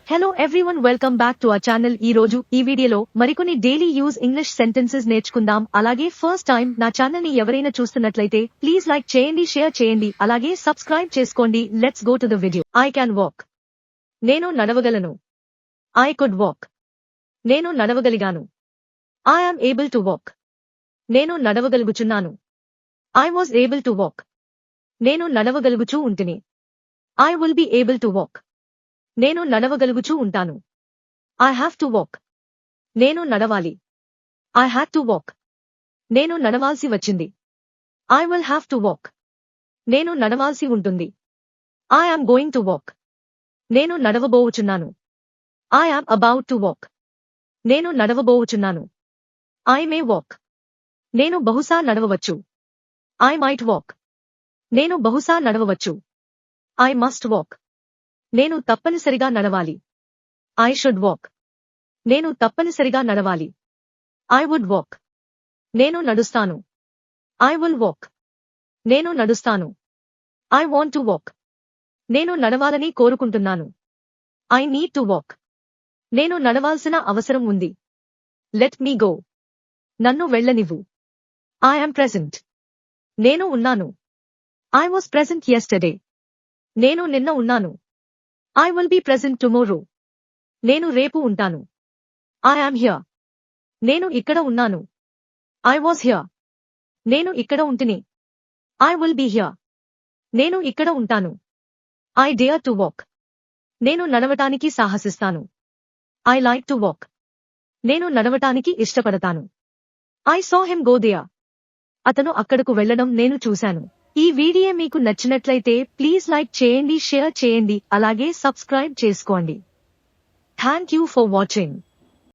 Hello everyone, welcome back to our channel. ఈ రోజు ఈ వీడియోలో మరికొన్ని డైలీ యూజ్ ఇంగ్లీష్ సెంటెన్సెస్ నేర్చుకుందాం. అలాగే ఫస్ట్ టైం నా ఛానల్ ని ఎవరైనా చూస్తున్నట్లయితే ప్లీజ్ లైక్ చేయండి, షేర్ చేయండి, అలాగే సబ్స్క్రైబ్ చేసుకోండి. Let's go to the video. I can walk. నేను నడవగలను. I could walk. నేను నడవగలిగాను. I am able to walk. నేను నడవగలుగుచున్నాను. I was able to walk. నేను నడవగలుగుచూ ఉంటిని. I will be able to walk. నేను నడవగలుగుచూ ఉంటాను. I have to walk. నేను నడవాలి. I had to walk. నేను నడవాల్సి వచ్చింది. I will have to walk. నేను నడవాల్సి ఉంటుంది. I am going to walk. నేను నడవబోవుచున్నాను. I am about to walk. నేను నడవబోవుచున్నాను. I may walk. నేను బహుశా నడవవచ్చు. I might walk. నేను బహుశా నడవవచ్చు. I must walk. నేను తప్పనిసరిగా నడవాలి. I should walk. నేను తప్పనిసరిగా నడవాలి. I would walk. నేను నడుస్తాను. I will walk. నేను నడుస్తాను. I want to walk. నేను నడవాలని కోరుకుంటున్నాను. I need to walk. నేను నడవాల్సిన అవసరం ఉంది. Let me go. నన్ను వెళ్ళనివ్వు. I am present. నేను ఉన్నాను. I was present yesterday. నేను నిన్న ఉన్నాను. I will be present tomorrow. నేను రేపు ఉంటాను. I am here. నేను ఇక్కడ ఉన్నాను. I was here. నేను ఇక్కడ ఉంటిని. I will be here. నేను ఇక్కడ ఉంటాను. I dare to walk. నేను నడవటానికి సాహసిస్తాను. I like to walk. నేను నడవటానికి ఇష్టపడతాను. I saw him go there. అతను అక్కడకు వెళ్లడం నేను చూశాను. ఈ వీడియో మీకు నచ్చినట్లయితే ప్లీజ్ లైక్ చేయండి, షేర్ చేయండి, అలాగే సబ్స్క్రైబ్ చేసుకోండి. Thank you for watching.